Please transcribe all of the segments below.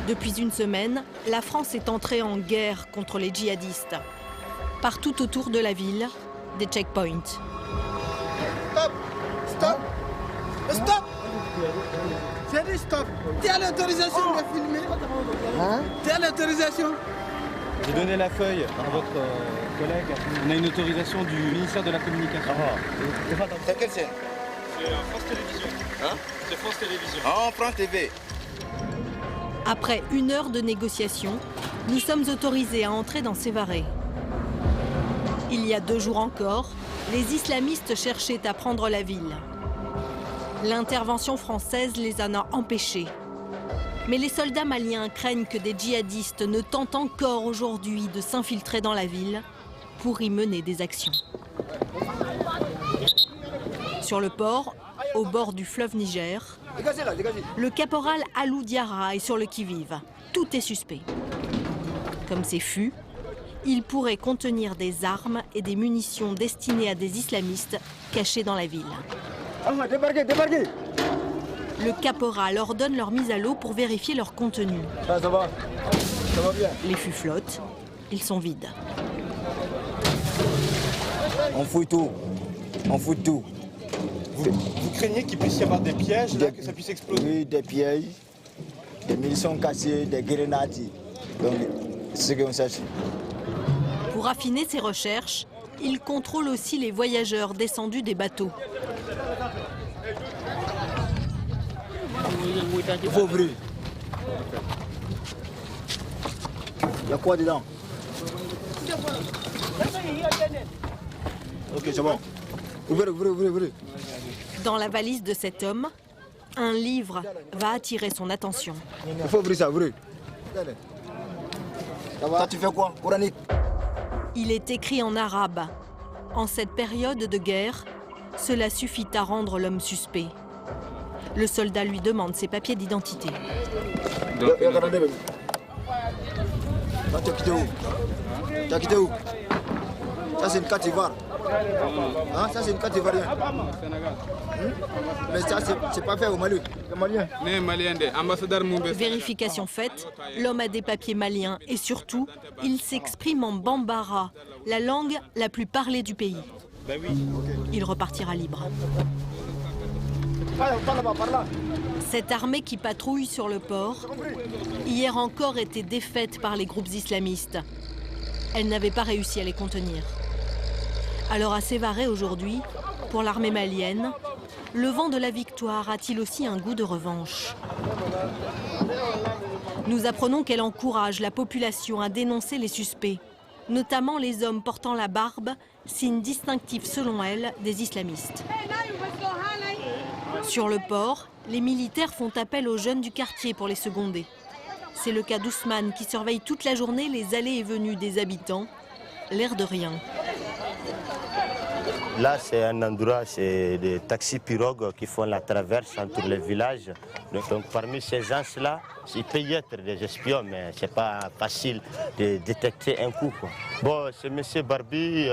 Depuis une semaine, la France est entrée en guerre contre les djihadistes. Partout autour de la ville, des checkpoints. Stop! Stop! Stop! J'ai dit stop! Tu as l'autorisation de filmer? Tu as l'autorisation? J'ai donné la feuille à votre collègue. On a une autorisation du ministère de la Communication. C'est quelle chaîne? C'est France Télévisions. Hein? C'est France Télévisions. Ah, France TV. Après 1 heure de négociation, nous sommes autorisés à entrer dans Sévaré. Il y a 2 jours encore, les islamistes cherchaient à prendre la ville. L'intervention française les en a empêchés. Mais les soldats maliens craignent que des djihadistes ne tentent encore aujourd'hui de s'infiltrer dans la ville pour y mener des actions. Sur le port, au bord du fleuve Niger, le caporal Alou Diarra est sur le qui-vive. Tout est suspect. Comme ces fûts, il pourrait contenir des armes et des munitions destinées à des islamistes cachés dans la ville. Débarquez, débarquez! Le caporal ordonne leur mise à l'eau pour vérifier leur contenu. Ça va bien. Les fûts flottent, ils sont vides. On fouille tout. On fouille tout. Vous craignez qu'il puisse y avoir des pièges, là, que ça puisse exploser? Oui, des pièges, des munitions cassées, des grenades. Donc, c'est ce qu'on cherche. Pour affiner ses recherches, il contrôle aussi les voyageurs descendus des bateaux. Il faut ouvrir. Il y a quoi dedans? Ok, c'est bon. Ouvrez, ouvrez, ouvrez, ouvrez. Dans la valise de cet homme, un livre va attirer son attention. Il faut ouvrir ça, ouvrez. Toi, tu fais quoi? Coranique? Il est écrit en arabe. En cette période de guerre, cela suffit à rendre l'homme suspect. Le soldat lui demande ses papiers d'identité. Toi, tu as quitté où? Tu as quitté où? Ça, c'est une Côte d'Ivoire. Hein? Ça, c'est une Côte d'Ivoirienne. Mais ça, c'est pas fait au Mali. C'est malien. Vérification faite, l'homme a des papiers maliens et surtout, il s'exprime en bambara, la langue la plus parlée du pays. Il repartira libre. Cette armée qui patrouille sur le port, hier encore était défaite par les groupes islamistes. Elle n'avait pas réussi à les contenir. Alors à Sévaré aujourd'hui, pour l'armée malienne, le vent de la victoire a-t-il aussi un goût de revanche? Nous apprenons qu'elle encourage la population à dénoncer les suspects, notamment les hommes portant la barbe, signe distinctif selon elle des islamistes. Sur le port, les militaires font appel aux jeunes du quartier pour les seconder. C'est le cas d'Ousmane qui surveille toute la journée les allées et venues des habitants, l'air de rien. Là, c'est un endroit, c'est des taxis pirogues qui font la traverse entre les villages. Donc parmi ces gens-là, il peut y être des espions, mais ce n'est pas facile de détecter un coup, quoi. Bon, ce monsieur Barbi,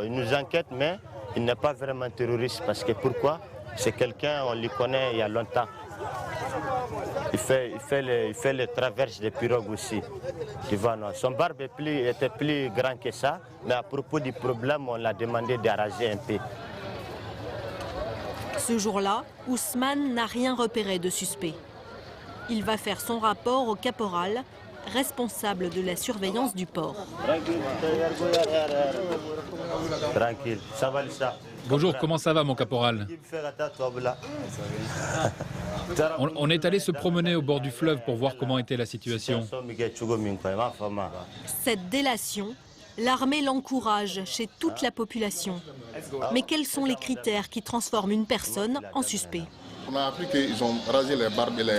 il nous enquête, mais il n'est pas vraiment terroriste. Parce que pourquoi? C'est quelqu'un, on le connaît il y a longtemps. Il fait les traverses des pirogues aussi. Tu vois, non. Son barbe était plus grand que ça, mais à propos du problème, on l'a demandé d'arraser un peu. Ce jour-là, Ousmane n'a rien repéré de suspect. Il va faire son rapport au caporal, responsable de la surveillance du port. Tranquille, ça va ça. Bonjour, comment ça va mon caporal? On est allé se promener au bord du fleuve pour voir comment était la situation. Cette délation, l'armée l'encourage chez toute la population. Mais quels sont les critères qui transforment une personne en suspect? On a appris qu'ils ont rasé les barbes et les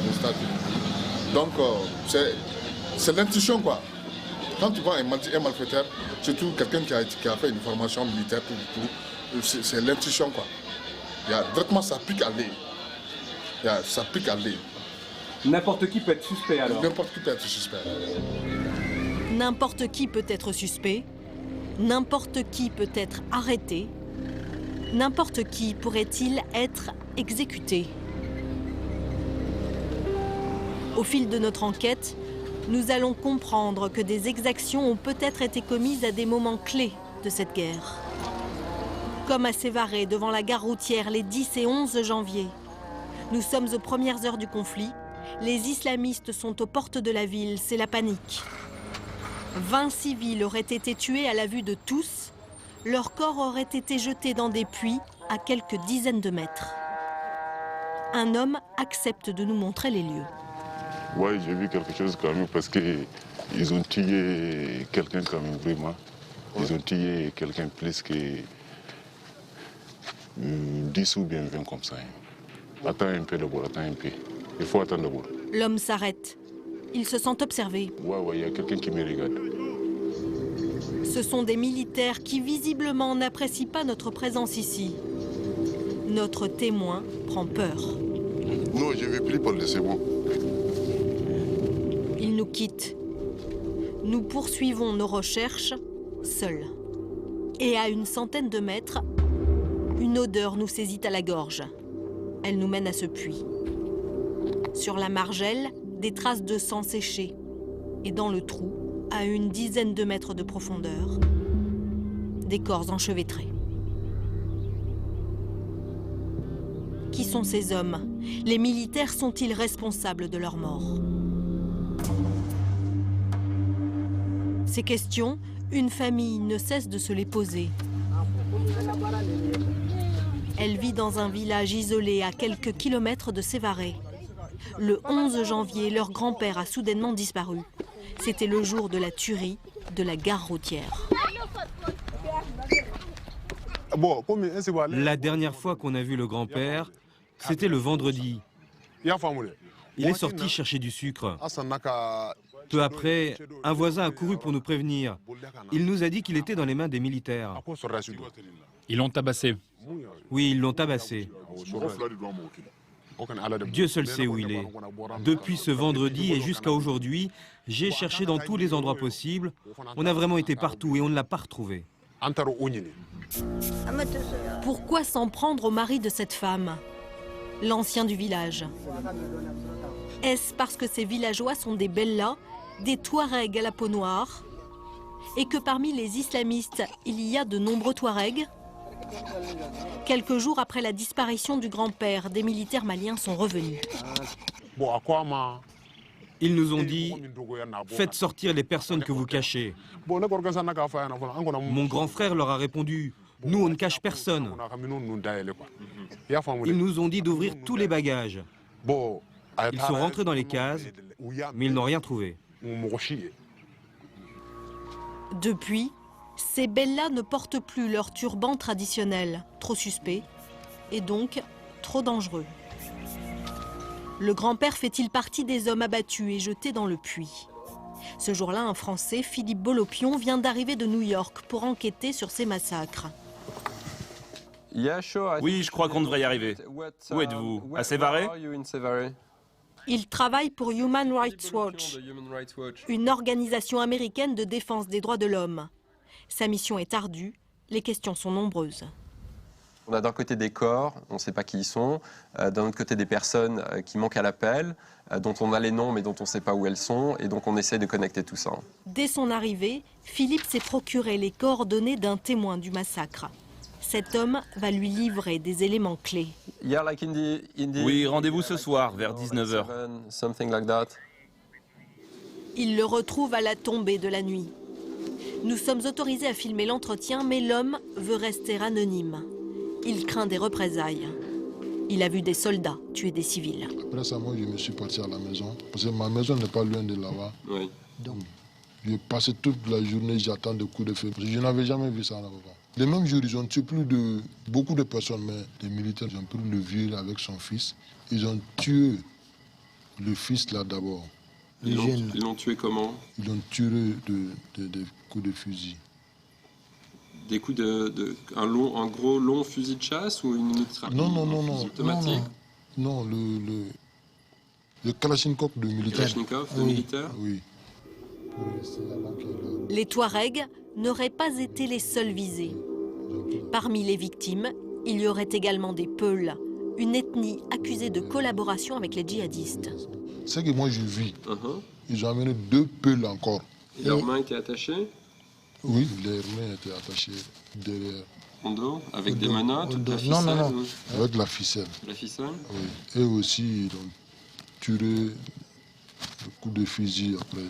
moustaches. Donc, c'est l'intuition, quoi. Quand tu vois un malfaiteur, surtout quelqu'un qui a fait une formation militaire, c'est l'intuition, quoi. Directement, ça pique à l'œil. Ça pique à l'œil. N'importe qui peut être suspect, alors? N'importe qui peut être suspect. N'importe qui peut être suspect. N'importe qui peut être arrêté. N'importe qui pourrait-il être exécuté? Au fil de notre enquête, nous allons comprendre que des exactions ont peut-être été commises à des moments clés de cette guerre. Comme à Sévaré, devant la gare routière, les 10 et 11 janvier. Nous sommes aux premières heures du conflit. Les islamistes sont aux portes de la ville, c'est la panique. 20 civils auraient été tués à la vue de tous. Leurs corps auraient été jetés dans des puits à quelques dizaines de mètres. Un homme accepte de nous montrer les lieux. Oui, j'ai vu quelque chose quand même parce qu'ils ont tué quelqu'un quand même vraiment. Ils ont tué quelqu'un plus que 10 ou bien 20 comme ça. Attends un peu d'abord, attends un peu. Il faut attendre d'abord. L'homme s'arrête. Il se sent observé. Ouais, il y a quelqu'un qui me regarde. Ce sont des militaires qui visiblement n'apprécient pas notre présence ici. Notre témoin prend peur. Non, je ne vais plus parler, c'est bon. Il nous quitte. Nous poursuivons nos recherches seuls. Et à une centaine de mètres, une odeur nous saisit à la gorge. Elle nous mène à ce puits. Sur la margelle, des traces de sang séché. Et dans le trou, à une dizaine de mètres de profondeur, des corps enchevêtrés. Qui sont ces hommes? Les militaires sont-ils responsables de leur mort? Ces questions, une famille ne cesse de se les poser. Elle vit dans un village isolé à quelques kilomètres de Sévaré. Le 11 janvier, leur grand-père a soudainement disparu. C'était le jour de la tuerie de la gare routière. La dernière fois qu'on a vu le grand-père, c'était le vendredi. Il est sorti chercher du sucre. Peu après, un voisin a couru pour nous prévenir. Il nous a dit qu'il était dans les mains des militaires. Ils l'ont tabassé. Oui, ils l'ont tabassé. Dieu seul sait où il est. Depuis ce vendredi et jusqu'à aujourd'hui, j'ai cherché dans tous les endroits possibles. On a vraiment été partout et on ne l'a pas retrouvé. Pourquoi s'en prendre au mari de cette femme, l'ancien du village? Est-ce parce que ces villageois sont des Bellas, des Touaregs à la peau noire, et que parmi les islamistes, il y a de nombreux Touaregs? Quelques jours après la disparition du grand-père, des militaires maliens sont revenus. Ils nous ont dit « Faites sortir les personnes que vous cachez ». Mon grand frère leur a répondu « Nous, on ne cache personne ». Ils nous ont dit d'ouvrir tous les bagages. Ils sont rentrés dans les cases, mais ils n'ont rien trouvé. Depuis, ces Bellas ne portent plus leur turban traditionnel, trop suspect, et donc trop dangereux. Le grand-père fait-il partie des hommes abattus et jetés dans le puits? Ce jour-là, un Français, Philippe Bolopion, vient d'arriver de New York pour enquêter sur ces massacres. Oui, je crois qu'on devrait y arriver. Où êtes-vous? À Sévaré? Il travaille pour Human Rights Watch, une organisation américaine de défense des droits de l'homme. Sa mission est ardue, les questions sont nombreuses. On a d'un côté des corps, on ne sait pas qui ils sont, d'un autre côté des personnes qui manquent à l'appel, dont on a les noms mais dont on ne sait pas où elles sont, et donc on essaie de connecter tout ça. Dès son arrivée, Philippe s'est procuré les coordonnées d'un témoin du massacre. Cet homme va lui livrer des éléments clés. Oui, rendez-vous ce soir, vers 19h. Il le retrouve à la tombée de la nuit. Nous sommes autorisés à filmer l'entretien, mais l'homme veut rester anonyme. Il craint des représailles. Il a vu des soldats tuer des civils. Après ça, moi, je me suis parti à la maison, parce que ma maison n'est pas loin de là-bas. Oui. Donc, je passais toute la journée, j'attends des coups de feu. Je n'avais jamais vu ça là-bas. Les mêmes jours, ils ont tué beaucoup de personnes, mais les militaires ont pris le vieux avec son fils. Ils ont tué le fils là d'abord. Ils l'ont tué comment? Ils l'ont tué de coups de fusil. Des coups un gros long fusil de chasse ou une mitrailleuse? Non, automatique? Non, le Kalachnikov de militaire. Kalachnikov de militaire? Oui. Les Touaregs n'auraient pas été les seuls visés. Parmi les victimes, il y aurait également des Peuls, une ethnie accusée de collaboration avec les djihadistes. Ce que moi je vis, ils ont amené 2 pelles encore. Et leurs mains étaient attachées? Oui, leurs mains étaient attachées derrière. En dos? Avec des menottes? De la ficelle, non. Avec la ficelle. La ficelle? Oui. Et aussi, ils ont tiré le coup de fusil après.